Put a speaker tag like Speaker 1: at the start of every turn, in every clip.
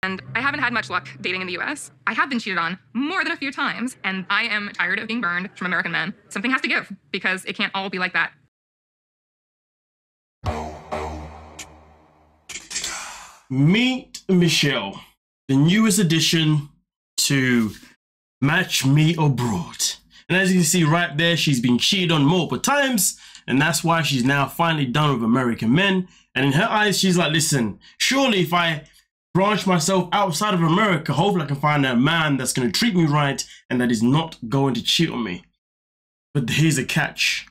Speaker 1: And I haven't had much luck dating in the US. I have been cheated on more than a few times, and I am tired of being burned from American men. Something has to give, because it can't all be like that.
Speaker 2: Meet Michelle, the newest addition to Match Me Abroad. And as you can see right there, she's been cheated on multiple times, and that's why she's now finally done with American men. And in her eyes, she's like, listen, surely if I branch myself outside of America, hopefully I can find a man that's going to treat me right and that is not going to cheat on me. But here's the catch.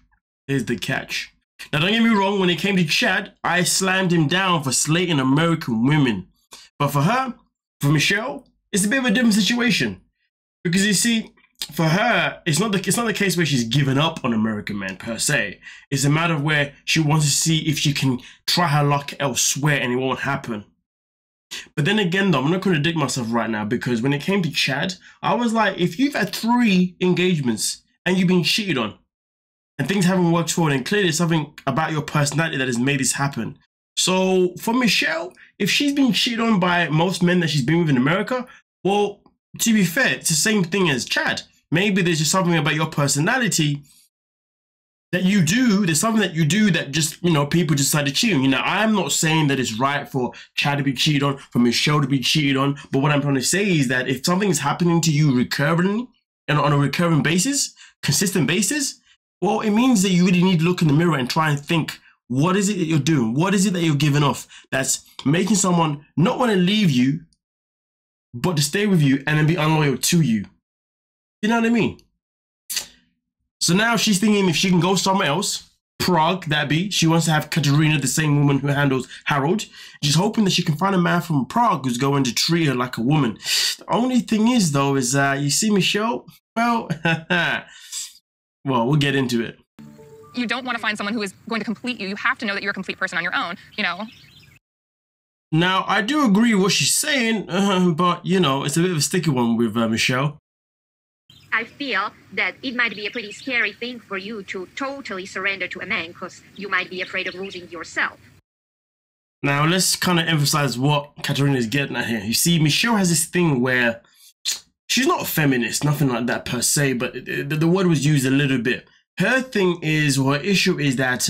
Speaker 2: Here's the catch. Now, don't get me wrong, when it came to Chad, I slammed him down for slating American women. But for her, for Michelle, it's a bit of a different situation. Because you see, for her, it's not the case where she's given up on American men per se. It's a matter of where she wants to see if she can try her luck elsewhere and it won't happen. But then again, though, I'm not going to contradict myself right now, because when it came to Chad, I was like, if you've had 3 engagements and you've been cheated on and things haven't worked forward, and clearly there's something about your personality that has made this happen. So for Michelle, if she's been cheated on by most men that she's been with in America, well, to be fair, it's the same thing as Chad. Maybe there's just something about your personality that you do. There's something that you do that just, you know, people just decide to cheat on. You know, I'm not saying that it's right for Chad to be cheated on, for Michelle to be cheated on. But what I'm trying to say is that if something is happening to you recurrently and on a recurring basis, consistent basis, well, it means that you really need to look in the mirror and try and think, what is it that you're doing? What is it that you're giving off that's making someone not want to leave you, but to stay with you and then be unloyal to you? You know what I mean? So now she's thinking if she can go somewhere else, Prague, that be. She wants to have Katerina, the same woman who handles Harold. She's hoping that she can find a man from Prague who's going to treat her like a woman. The only thing is, though, is you see Michelle? Well, well, we'll get into it.
Speaker 1: You don't want to find someone who is going to complete you. You have to know that you're a complete person on your own, you know?
Speaker 2: Now, I do agree with what she's saying, but, you know, it's a bit of a sticky one with Michelle.
Speaker 3: I feel that it might be a pretty scary thing for you to totally surrender to a man, because you might be afraid of losing yourself.
Speaker 2: Now, let's kind of emphasize what Katerina is getting at here. You see, Michelle has this thing where she's not a feminist, nothing like that per se, but the word was used a little bit. Her thing is, or her issue is that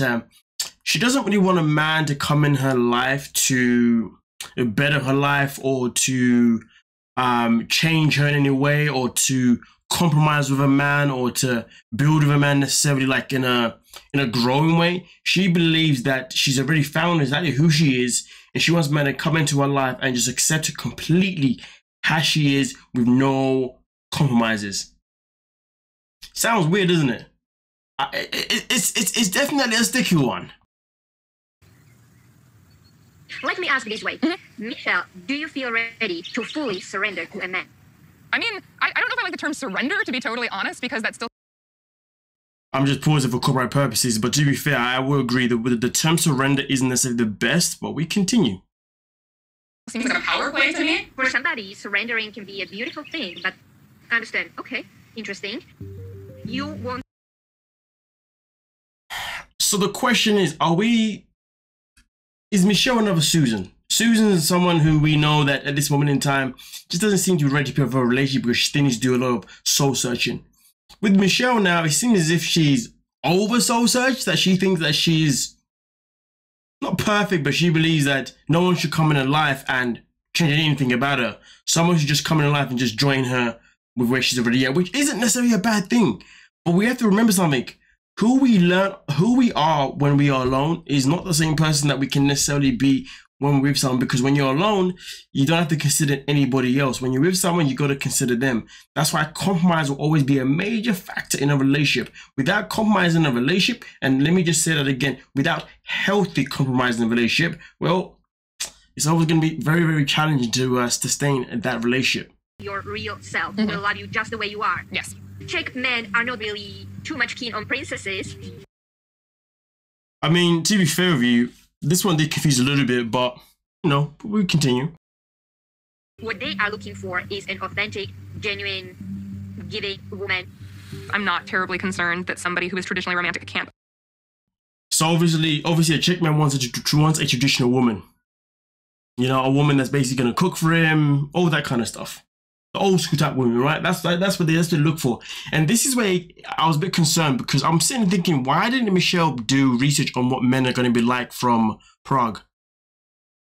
Speaker 2: she doesn't really want a man to come in her life to better her life or to change her in any way or to compromise with a man or to build with a man necessarily like in a growing way. She believes that she's already found exactly who she is, and she wants a man to come into her life and just accept her completely as she is with no compromises. Sounds weird, doesn't it? It's definitely a sticky one.
Speaker 3: Let me ask this way. Michelle, do you feel ready to fully surrender to a man?
Speaker 1: I mean, I don't know if I like the term surrender, to be totally honest, because that's still...
Speaker 2: I'm just pausing for copyright purposes, but to be fair, I will agree that the term surrender isn't necessarily the best, but we continue.
Speaker 1: Seems like a power play to me.
Speaker 3: For somebody, surrendering can be a beautiful thing, but I understand. Okay, interesting. You won't...
Speaker 2: So the question is Michelle another Susan? Susan is someone who we know that at this moment in time just doesn't seem to be ready for a relationship because she still needs to do a lot of soul searching. With Michelle now, it seems as if she's over soul search, that she thinks that she's not perfect, but she believes that no one should come in her life and change anything about her. Someone should just come in her life and just join her with where she's already at, which isn't necessarily a bad thing. But we have to remember something. Who we are when we are alone is not the same person that we can necessarily be when we're with someone, because when you're alone, you don't have to consider anybody else. When you're with someone, you got to consider them. That's why compromise will always be a major factor in a relationship. Without compromising a relationship, and let me just say that again, without healthy compromise in a relationship, well, it's always going to be very, very challenging to sustain that relationship.
Speaker 3: Your real self will love you just the way you are.
Speaker 1: Yes.
Speaker 3: Czech men are not really too much keen on princesses.
Speaker 2: I mean, to be fair with you, this one did confuse a little bit, but, you know, we continue.
Speaker 3: What they are looking for is an authentic, genuine, giving woman.
Speaker 1: I'm not terribly concerned that somebody who is traditionally romantic can't.
Speaker 2: So obviously a Czech man wants a traditional woman. You know, a woman that's basically going to cook for him, all that kind of stuff. The old school type women, right? That's what they look for. And this is where I was a bit concerned, because I'm sitting thinking, why didn't Michelle do research on what men are going to be like from Prague?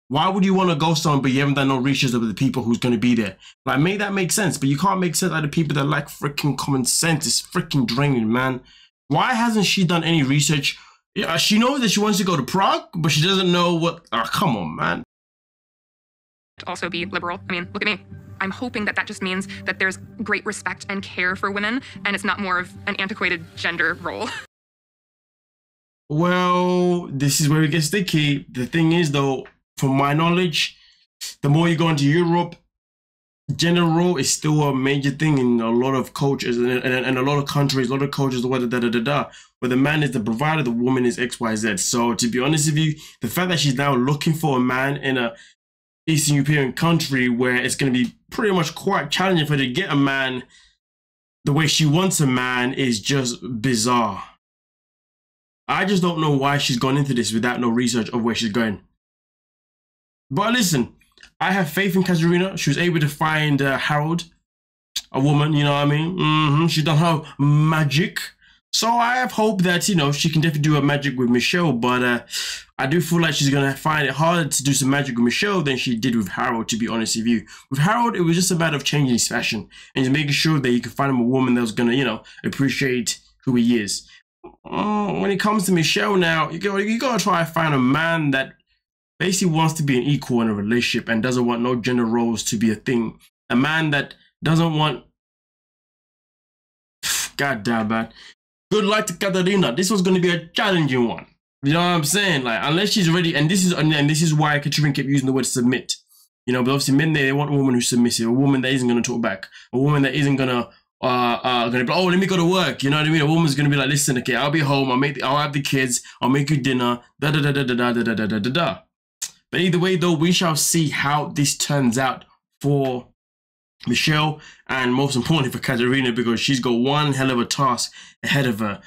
Speaker 2: Why would you want to go somewhere but you haven't done no research of the people who's going to be there? Like, make that make sense, but you can't make sense out of people that lack freaking common sense. It's freaking draining, man. Why hasn't she done any research? Yeah, she knows that she wants to go to Prague, but she doesn't know what. Oh, come on, man.
Speaker 1: Also be liberal. I mean, look at me. I'm hoping that just means that there's great respect and care for women, and it's not more of an antiquated gender role.
Speaker 2: Well, this is where it gets sticky. The thing is, though, from my knowledge, the more you go into Europe, gender role is still a major thing in a lot of cultures and a lot of countries, a lot of cultures, where the man is the provider, the woman is XYZ. So to be honest with you, the fact that she's now looking for a man in a Eastern European country where it's going to be pretty much quite challenging for her to get a man the way she wants a man is just bizarre. I just don't know why she's gone into this without no research of where she's going. But listen, I have faith in Katerina. She was able to find Harold, a woman, you know what I mean? She's done her magic. So I have hope that, you know, she can definitely do her magic with Michelle. But I do feel like she's going to find it harder to do some magic with Michelle than she did with Harold, to be honest with you. With Harold, it was just a matter of changing his fashion and just making sure that you can find him a woman that was going to, you know, appreciate who he is. When it comes to Michelle now, you got to try to find a man that basically wants to be an equal in a relationship and doesn't want no gender roles to be a thing. A man that doesn't want... God damn, man. Good luck to Katerina. This was going to be a challenging one. You know what I'm saying? Like, unless she's ready, and this is why Katerina kept using the word submit. You know, but obviously men, they want a woman who's submissive, a woman that isn't going to talk back, a woman that isn't going to be like, oh, let me go to work. You know what I mean? A woman's going to be like, listen, okay, I'll be home. I'll have the kids. I'll make you dinner. Da da da da da da da da da da da. But either way, though, we shall see how this turns out for Michelle, and most importantly for Katerina, because she's got one hell of a task ahead of her.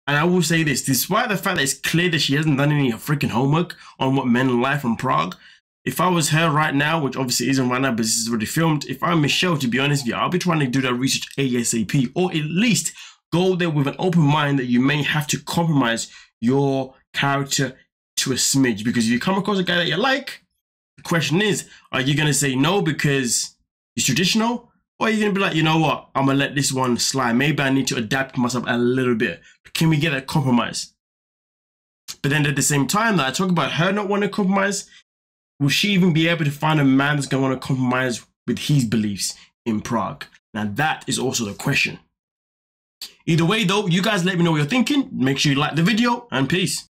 Speaker 2: And I will say this, despite the fact that it's clear that she hasn't done any freaking homework on what men are like from Prague, if I was her right now, which obviously isn't right now, but this is already filmed, if I'm Michelle, to be honest with you, I'll be trying to do that research ASAP, or at least go there with an open mind that you may have to compromise your character to a smidge. Because if you come across a guy that you like, the question is, are you going to say no because he's traditional? Or are you going to be like, you know what, I'm going to let this one slide. Maybe I need to adapt myself a little bit. Can we get a compromise? But then at the same time that I talk about her not wanting to compromise, will she even be able to find a man that's going to want to compromise with his beliefs in Prague? Now that is also the question. Either way though, you guys let me know what you're thinking. Make sure you like the video, and peace.